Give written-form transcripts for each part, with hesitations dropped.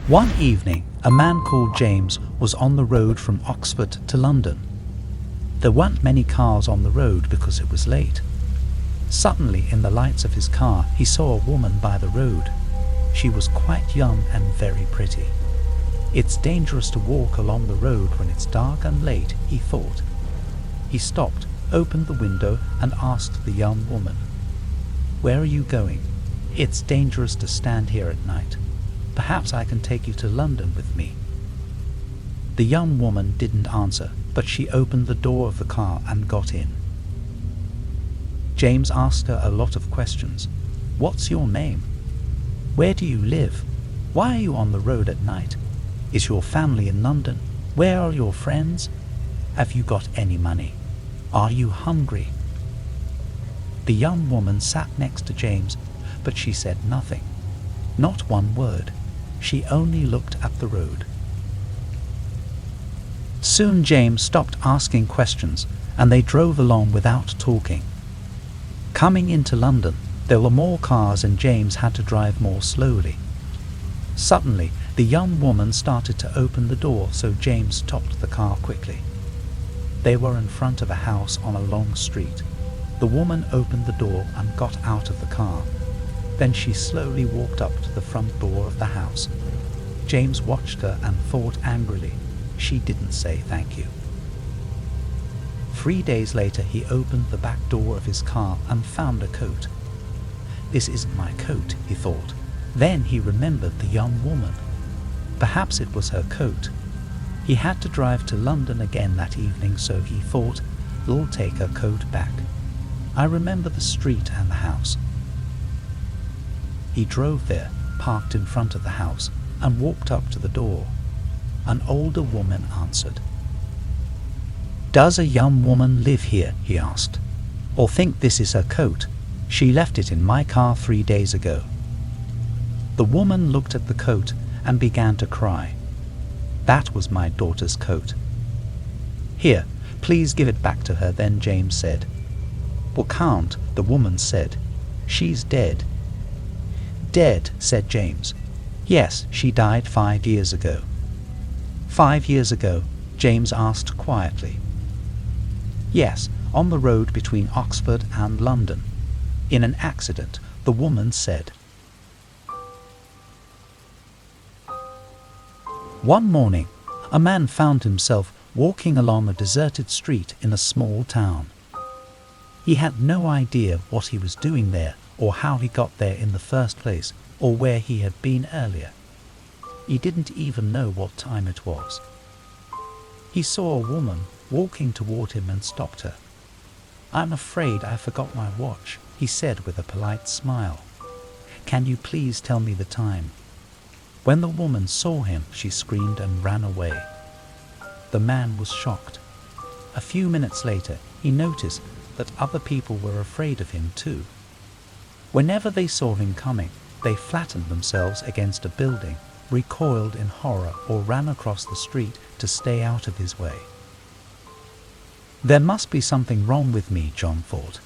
One evening, a man called James was on the road from Oxford to London. There weren't many cars on the road because it was late. Suddenly, in the lights of his car, he saw a woman by the road. She was quite young and very pretty. It's dangerous to walk along the road when it's dark and late, he thought. He stopped, opened the window, and asked the young woman, "Where are you going? It's dangerous to stand here at night. Perhaps I can take you to London with me." The young woman didn't answer, but she opened the door of the car and got in. James asked her a lot of questions. "What's your name? Where do you live? Why are you on the road at night? Is your family in London? Where are your friends? Have you got any money? Are you hungry?" The young woman sat next to James, but she said nothing. Not one word. She only looked at the road. Soon James stopped asking questions, and they drove along without talking. Coming into London, there were more cars and James had to drive more slowly. Suddenly, the young woman started to open the door, so James stopped the car quickly. They were in front of a house on a long street. The woman opened the door and got out of the car. Then she slowly walked up to the front door of the house. James watched her and thought angrily, she didn't say thank you. 3 days later, he opened the back door of his car and found a coat. "This isn't my coat," he thought. Then he remembered the young woman. Perhaps it was her coat. He had to drive to London again that evening, so he thought, "I'll take her coat back. I remember the street and the house." He drove there, parked in front of the house, and walked up to the door. An older woman answered. "Does a young woman live here?" he asked. "Or think this is her coat? She left it in my car 3 days ago." The woman looked at the coat and began to cry. "That was my daughter's coat." "Here, please give it back to her then," James said. "Well, can't," the woman said. "She's dead." "Dead," said James. "Yes, she died 5 years ago." 5 years ago?" James asked quietly. "Yes, on the road between Oxford and London. In an accident," the woman said. One morning, a man found himself walking along a deserted street in a small town. He had no idea what he was doing there, or how he got there in the first place, or where he had been earlier. He didn't even know what time it was. He saw a woman walking toward him and stopped her. "I'm afraid I forgot my watch," he said with a polite smile. "Can you please tell me the time?" When the woman saw him, she screamed and ran away. The man was shocked. A few minutes later, he noticed that other people were afraid of him too. Whenever they saw him coming, they flattened themselves against a building, recoiled in horror, or ran across the street to stay out of his way. There must be something wrong with me, John thought.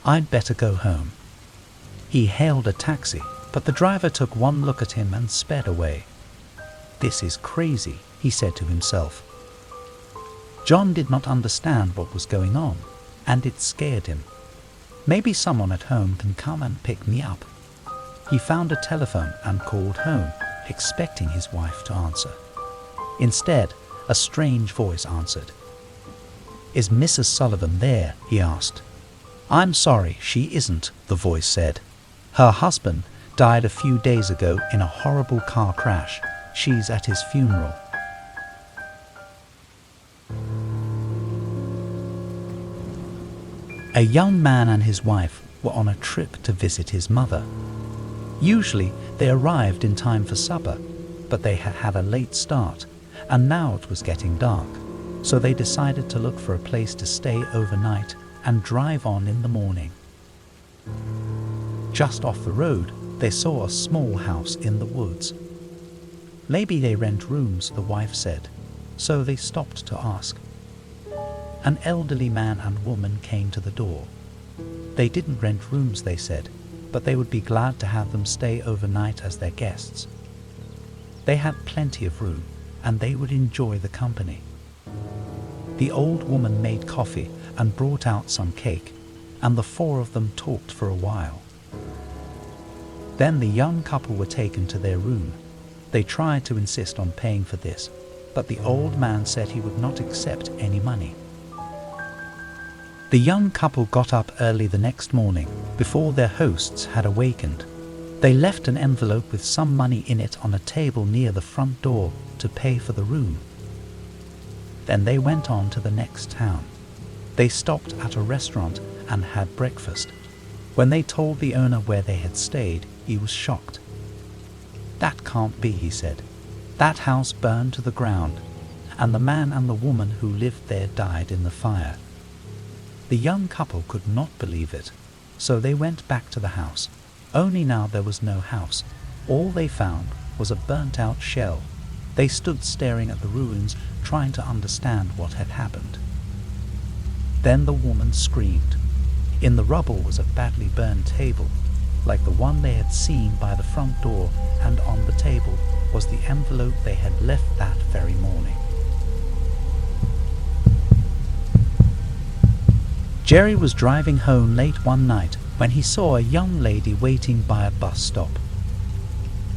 I'd better go home. He hailed a taxi, but the driver took one look at him and sped away. This is crazy, he said to himself. John did not understand what was going on, and it scared him. Maybe someone at home can come and pick me up. He found a telephone and called home, expecting his wife to answer. Instead, a strange voice answered. "Is Mrs. Sullivan there?" he asked. "I'm sorry, she isn't," the voice said. "Her husband died a few days ago in a horrible car crash. She's at his funeral." A young man and his wife were on a trip to visit his mother. Usually they arrived in time for supper, but they had had a late start, and now it was getting dark, so they decided to look for a place to stay overnight and drive on in the morning. Just off the road, they saw a small house in the woods. Maybe they rent rooms, the wife said, so they stopped to ask. An elderly man and woman came to the door. They didn't rent rooms, they said, but they would be glad to have them stay overnight as their guests. They had plenty of room, and they would enjoy the company. The old woman made coffee and brought out some cake, and the four of them talked for a while. Then the young couple were taken to their room. They tried to insist on paying for this, but the old man said he would not accept any money. The young couple got up early the next morning, before their hosts had awakened. They left an envelope with some money in it on a table near the front door to pay for the room. Then they went on to the next town. They stopped at a restaurant and had breakfast. When they told the owner where they had stayed, he was shocked. "That can't be," he said. "That house burned to the ground, and the man and the woman who lived there died in the fire." The young couple could not believe it, so they went back to the house. Only now there was no house. All they found was a burnt-out shell. They stood staring at the ruins, trying to understand what had happened. Then the woman screamed. In the rubble was a badly burned table, like the one they had seen by the front door, and on the table was the envelope they had left that very morning. Jerry was driving home late one night when he saw a young lady waiting by a bus stop.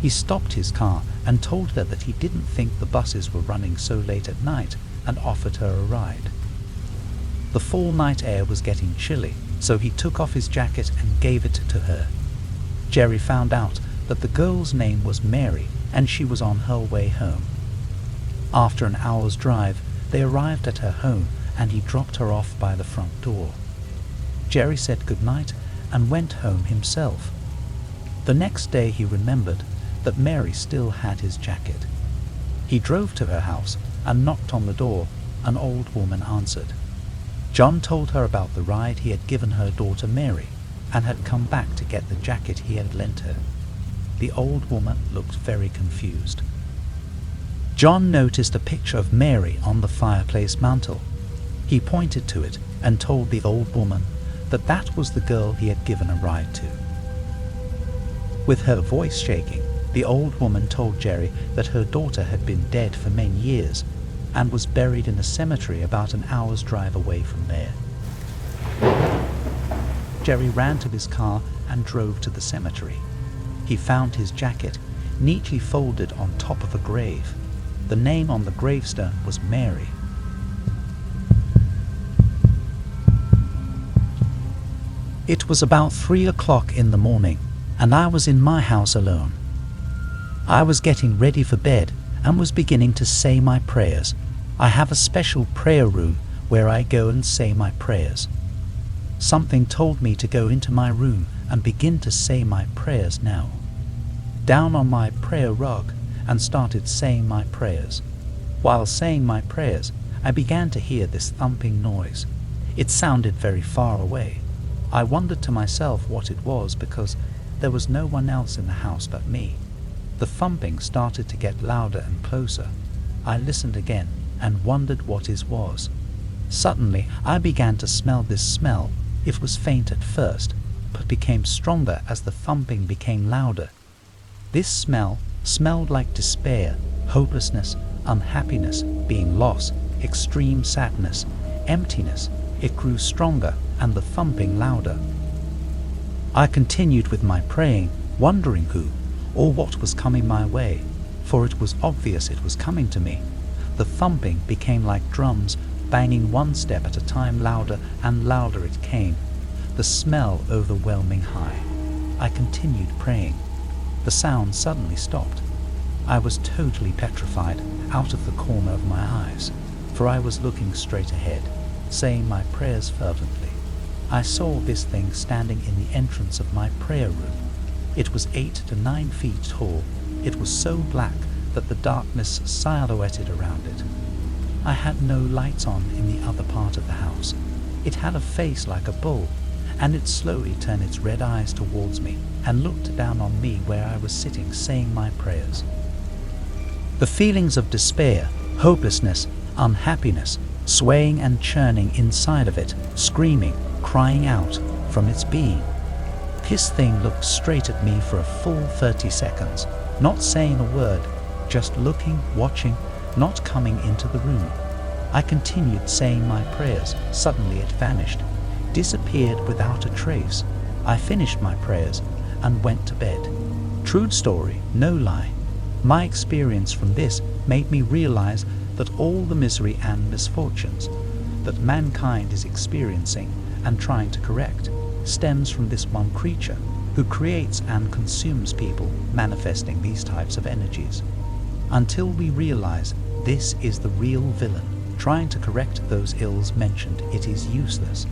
He stopped his car and told her that he didn't think the buses were running so late at night and offered her a ride. The fall night air was getting chilly, so he took off his jacket and gave it to her. Jerry found out that the girl's name was Mary and she was on her way home. After an hour's drive, they arrived at her home and he dropped her off by the front door. Jerry said goodnight and went home himself. The next day he remembered that Mary still had his jacket. He drove to her house and knocked on the door. An old woman answered. John told her about the ride he had given her daughter Mary and had come back to get the jacket he had lent her. The old woman looked very confused. John noticed a picture of Mary on the fireplace mantel. He pointed to it and told the old woman that that was the girl he had given a ride to. With her voice shaking, the old woman told Jerry that her daughter had been dead for many years and was buried in a cemetery about an hour's drive away from there. Jerry ran to his car and drove to the cemetery. He found his jacket neatly folded on top of a grave. The name on the gravestone was Mary. It was about 3 o'clock in the morning, and I was in my house alone. I was getting ready for bed and was beginning to say my prayers. I have a special prayer room where I go and say my prayers. Something told me to go into my room and begin to say my prayers now. Down on my prayer rug and started saying my prayers. While saying my prayers, I began to hear this thumping noise. It sounded very far away. I wondered to myself what it was because there was no one else in the house but me. The thumping started to get louder and closer. I listened again and wondered what it was. Suddenly, I began to smell this smell. It was faint at first, but became stronger as the thumping became louder. This smell smelled like despair, hopelessness, unhappiness, being lost, extreme sadness, emptiness. It grew stronger and the thumping louder. I continued with my praying, wondering who or what was coming my way, for it was obvious it was coming to me. The thumping became like drums, banging one step at a time. Louder and louder it came, the smell overwhelming high. I continued praying. The sound suddenly stopped. I was totally petrified out of the corner of my eyes, for I was looking straight ahead, saying my prayers fervently. I saw this thing standing in the entrance of my prayer room. It was 8 to 9 feet tall. It was so black that the darkness silhouetted around it. I had no lights on in the other part of the house. It had a face like a bull, and it slowly turned its red eyes towards me and looked down on me where I was sitting saying my prayers. The feelings of despair, hopelessness, unhappiness, swaying and churning inside of it, screaming, crying out from its being. This thing looked straight at me for a full 30 seconds, not saying a word, just looking, watching, not coming into the room. I continued saying my prayers. Suddenly it vanished, disappeared without a trace. I finished my prayers and went to bed. True story, no lie. My experience from this made me realize that all the misery and misfortunes that mankind is experiencing and trying to correct stems from this one creature who creates and consumes people manifesting these types of energies. Until we realize this is the real villain trying to correct those ills mentioned, it is useless.